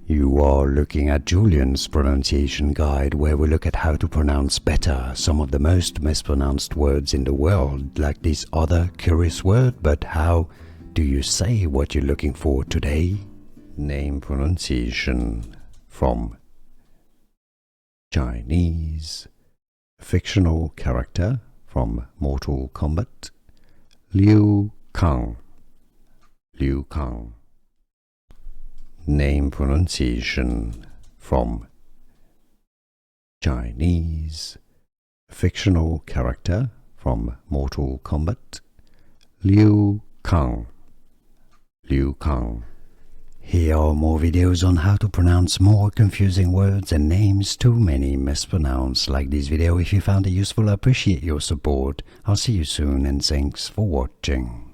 You are looking at Julian's pronunciation guide, where we look at how to pronounce better some of the most mispronounced words in the world, like this other curious word. But how do you say what you're looking for today? Name pronunciation from Chinese. Fictional character from Mortal Kombat. Liu Kang. Liu Kang. Name pronunciation from Chinese. Fictional character from Mortal Kombat. Liu Kang. Liu Kang. Here are more videos on how to pronounce more confusing words and names too many mispronounced. Like this video if you found it useful. I appreciate your support. I'll see you soon and thanks for watching.